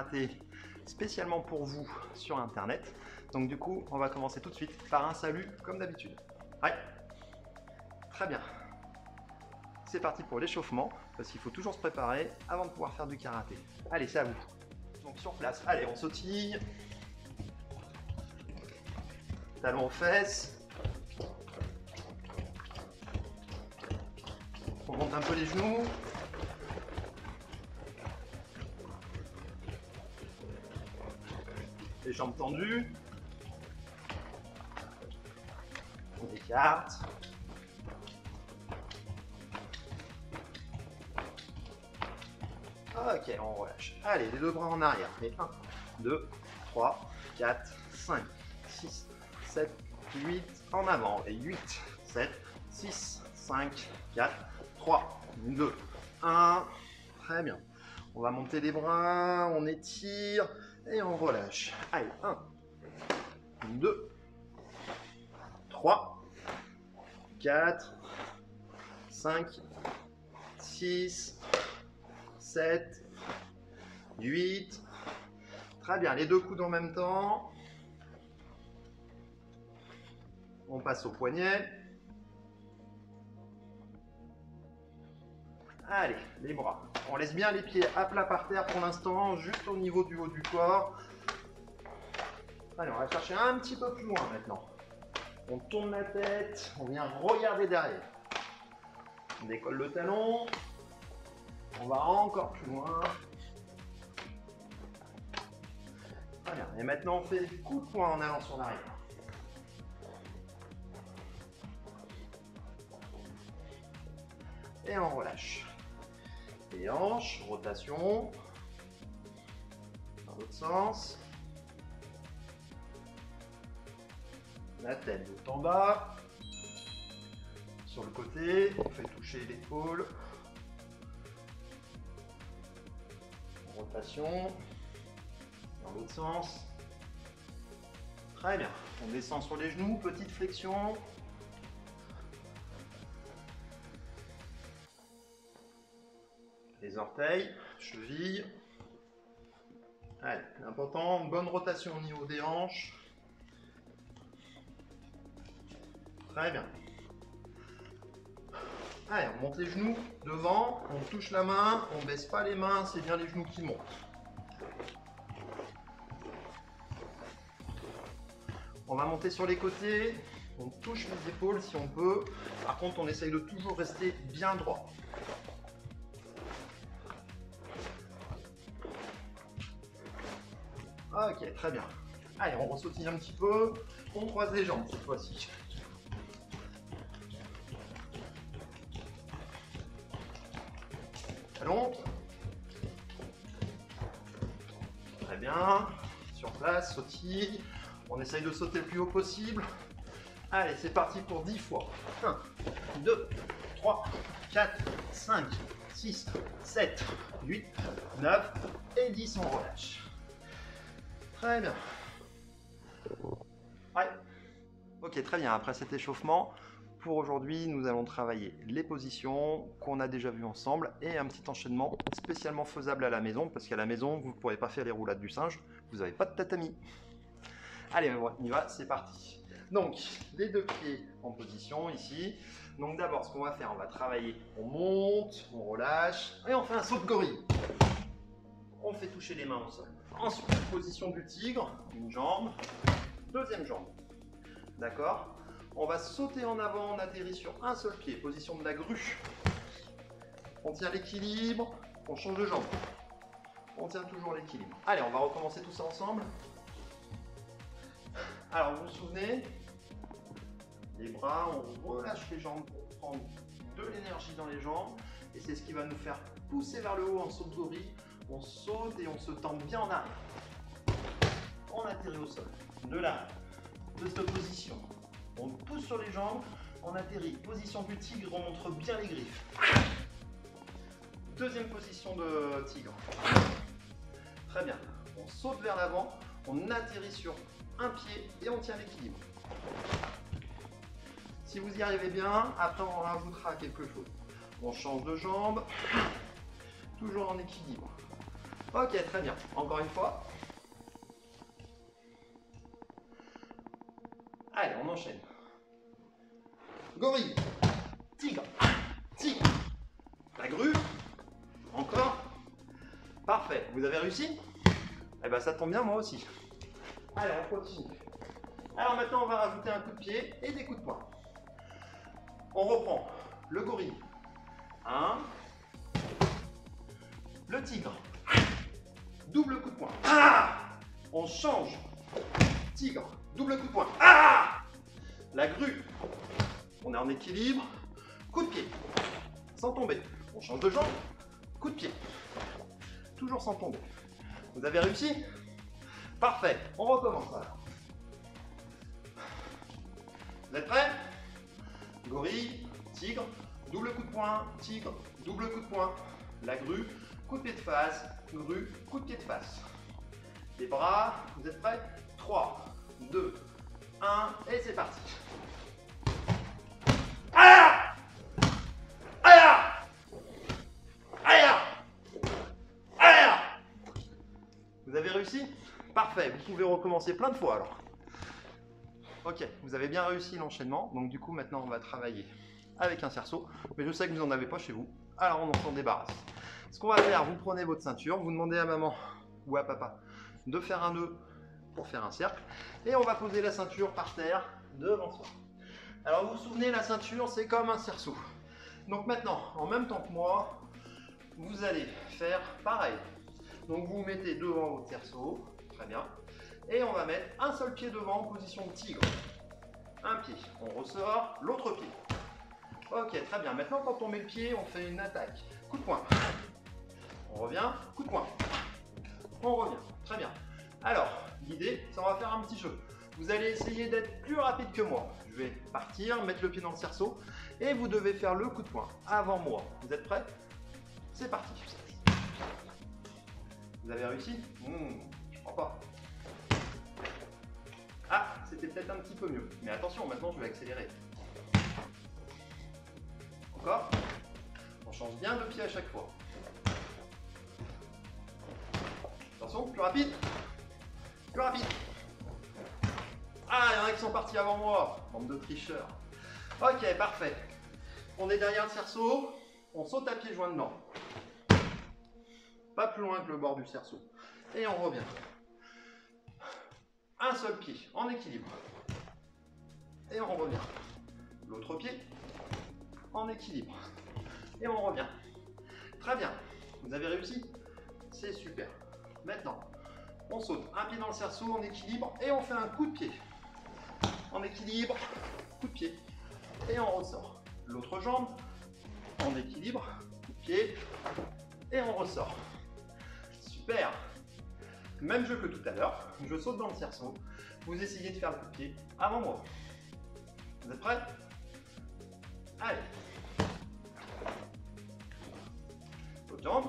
karaté spécialement pour vous sur internet. Donc du coup, on va commencer tout de suite par un salut comme d'habitude. Ouais, très bien. C'est parti pour l'échauffement, parce qu'il faut toujours se préparer avant de pouvoir faire du karaté. Allez, c'est à vous. Donc sur place, allez, on sautille. Talons aux fesses. On monte un peu les genoux. Les jambes tendues. On écarte. Ok, on relâche. Allez, les deux bras en arrière. Et 1, 2, 3, 4, 5, 6, 7, 8, en avant. Et 8, 7, 6, 5, 4, 3, 2, 1. Très bien. On va monter les bras, on étire et on relâche. Allez, 1, 2, 3, 4, 5, 6, 7, 8. Très bien, les deux coudes en même temps. On passe au poignet. Allez, les bras. On laisse bien les pieds à plat par terre pour l'instant, juste au niveau du haut du corps. Allez, on va chercher un petit peu plus loin maintenant. On tourne la tête, on vient regarder derrière. On décolle le talon. On va encore plus loin. Très bien. Et maintenant, on fait coup de poing en allant sur l'arrière. Et on relâche. Les hanches, rotation. Dans l'autre sens. La tête tout en bas. Sur le côté, on fait toucher l'épaule. Rotation. Dans l'autre sens. Très bien. On descend sur les genoux, petite flexion. Les orteils, chevilles. Allez, l'important, bonne rotation au niveau des hanches. Très bien. Allez, on monte les genoux devant, on touche la main, on ne baisse pas les mains, c'est bien les genoux qui montent. On va monter sur les côtés, on touche les épaules si on peut. Par contre, on essaye de toujours rester bien droit. Ok, très bien. Allez, on ressautille un petit peu. On croise les jambes cette fois-ci. Talon. Très bien. Sur place, sautille. On essaye de sauter le plus haut possible. Allez, c'est parti pour 10 fois. 1, 2, 3, 4, 5, 6, 7, 8, 9 et 10, on relâche. Très bien. Ouais. Ok, très bien. Après cet échauffement, pour aujourd'hui, nous allons travailler les positions qu'on a déjà vues ensemble et un petit enchaînement spécialement faisable à la maison, parce qu'à la maison, vous ne pourrez pas faire les roulades du singe, vous n'avez pas de tatami. Allez, on y va, c'est parti. Donc, les deux pieds en position ici. Donc d'abord, ce qu'on va faire, on va travailler, on monte, on relâche et on fait un saut de gorille. On fait toucher les mains au sol. Ensuite, position du tigre, une jambe, deuxième jambe. D'accord? On va sauter en avant, on atterrit sur un seul pied, position de la grue. On tient l'équilibre, on change de jambe. On tient toujours l'équilibre. Allez, on va recommencer tout ça ensemble. Alors, vous vous souvenez? Les bras, on relâche les jambes pour prendre de l'énergie dans les jambes. Et c'est ce qui va nous faire pousser vers le haut en saut de gorille. On saute et on se tend bien en arrière. On atterrit au sol. De là, de cette position, on pousse sur les jambes, on atterrit. Position du tigre, on montre bien les griffes. Deuxième position de tigre. Très bien. On saute vers l'avant, on atterrit sur un pied et on tient l'équilibre. Si vous y arrivez bien, après on rajoutera quelque chose. On change de jambe, toujours en équilibre. Ok, très bien. Encore une fois. Allez, on enchaîne. Gorille, tigre, tigre, la grue, encore. Parfait, vous avez réussi? Eh bien ça tombe bien, moi aussi. Allez, on continue. Alors maintenant, on va rajouter un coup de pied et des coups de poing. On reprend le gorille. 1. Le tigre. Double coup de poing. Ah! On change. Tigre. Double coup de poing. Ah! La grue. On est en équilibre. Coup de pied. Sans tomber. On change de jambe. Coup de pied. Toujours sans tomber. Vous avez réussi? Parfait. On recommence alors. Vous êtes prêts? Gorille, tigre, double coup de poing, tigre, double coup de poing. La grue, coup de pied de face, grue, coup de pied de face. Les bras, vous êtes prêts? 3, 2, 1, et c'est parti. Ah! Ah! Ah! Ah! Vous avez réussi? Parfait, vous pouvez recommencer plein de fois alors. Ok, vous avez bien réussi l'enchaînement, donc du coup maintenant on va travailler avec un cerceau, mais je sais que vous n'en avez pas chez vous, alors on s'en débarrasse. Ce qu'on va faire, vous prenez votre ceinture, vous demandez à maman ou à papa de faire un nœud pour faire un cercle, et on va poser la ceinture par terre devant soi. Alors vous vous souvenez, la ceinture c'est comme un cerceau. Donc maintenant, en même temps que moi, vous allez faire pareil. Donc vous vous mettez devant votre cerceau, très bien. Et on va mettre un seul pied devant en position de tigre. Un pied, on ressort, l'autre pied. Ok, très bien. Maintenant, quand on met le pied, on fait une attaque. Coup de poing. On revient, coup de poing. On revient, très bien. Alors, l'idée, c'est on va faire un petit jeu. Vous allez essayer d'être plus rapide que moi. Je vais partir, mettre le pied dans le cerceau, et vous devez faire le coup de poing avant moi. Vous êtes prêts? C'est parti. Vous avez réussi? Je crois pas. Ah, c'était peut-être un petit peu mieux. Mais attention, maintenant je vais accélérer. Encore. On change bien de pied à chaque fois. Attention, plus rapide. Plus rapide. Ah, il y en a qui sont partis avant moi. Bande de tricheurs. Ok, parfait. On est derrière le cerceau. On saute à pieds joints dedans. Pas plus loin que le bord du cerceau. Et on revient. Un seul pied en équilibre. Et on revient. L'autre pied en équilibre. Et on revient. Très bien. Vous avez réussi? C'est super. Maintenant, on saute un pied dans le cerceau en équilibre et on fait un coup de pied. En équilibre, coup de pied. Et on ressort. L'autre jambe en équilibre, coup de pied. Et on ressort. Super. Même jeu que tout à l'heure, je saute dans le cerceau, vous essayez de faire le coup de pied avant moi. Vous êtes prêts? Allez. L'autre jambe.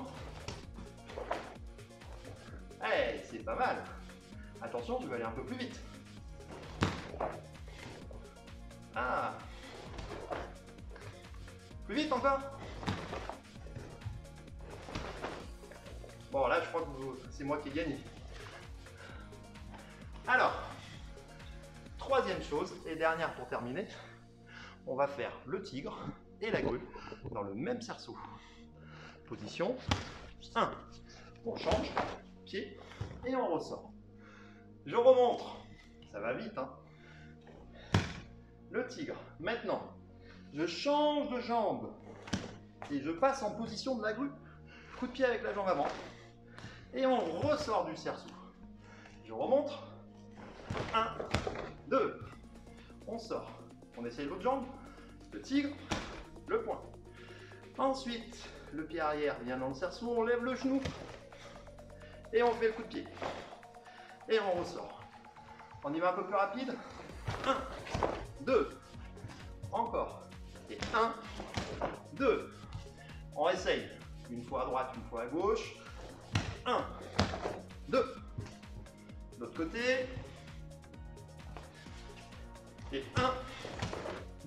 Hey, c'est pas mal. Attention, tu vas aller un peu plus vite. Ah. Plus vite encore. Bon, là, je crois que c'est moi qui ai gagné. Alors, troisième chose et dernière pour terminer, on va faire le tigre et la grue dans le même cerceau. Position 1. On change, pied, et on ressort. Je remonte. Ça va vite, hein. Le tigre. Maintenant, je change de jambe et je passe en position de la grue. Coup de pied avec la jambe avant. Et on ressort du cerceau. Je remonte. 1, 2. On sort. On essaye l'autre jambe. Le tigre, le poing. Ensuite, le pied arrière vient dans le cerceau, on lève le genou. Et on fait le coup de pied. Et on ressort. On y va un peu plus rapide. 1, 2. Encore. Et 1, 2. On essaye. Une fois à droite, une fois à gauche. 1, 2. L'autre côté. Et 1,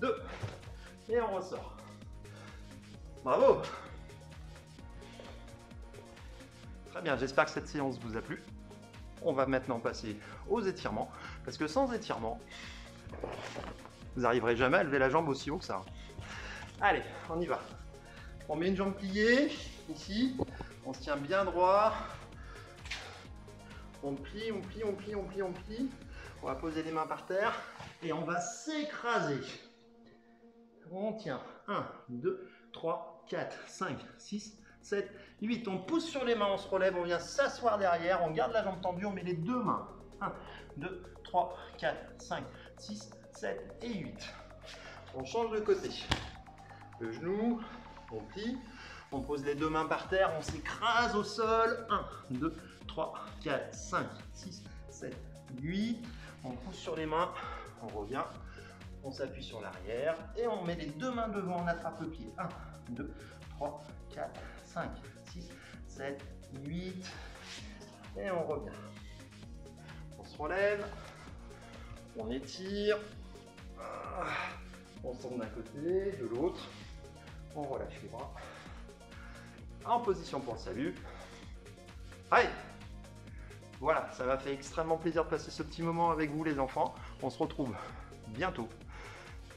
2. Et on ressort. Bravo. Très bien, j'espère que cette séance vous a plu. On va maintenant passer aux étirements, parce que sans étirement, vous n'arriverez jamais à lever la jambe aussi haut que ça. Allez, on y va. On met une jambe pliée, ici, on se tient bien droit. On plie, on plie, on plie, on plie, on plie. On va poser les mains par terre et on va s'écraser. On tient 1, 2, 3, 4, 5, 6, 7, 8. On pousse sur les mains, on se relève, on vient s'asseoir derrière, on garde la jambe tendue, on met les deux mains. 1, 2, 3, 4, 5, 6, 7 et 8. On change de côté. Le genou, on plie, on pose les deux mains par terre, on s'écrase au sol. 1, 2, 3, 4, 5, 6, 7, 8. On pousse sur les mains, on revient, on s'appuie sur l'arrière et on met les deux mains devant, on attrape le pied. 1, 2, 3, 4, 5, 6, 7, 8. Et on revient. On se relève, on étire, on tourne d'un côté, de l'autre, on relâche les bras. En position pour le salut. Allez! Voilà, ça m'a fait extrêmement plaisir de passer ce petit moment avec vous les enfants. On se retrouve bientôt.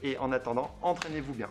Et en attendant, entraînez-vous bien.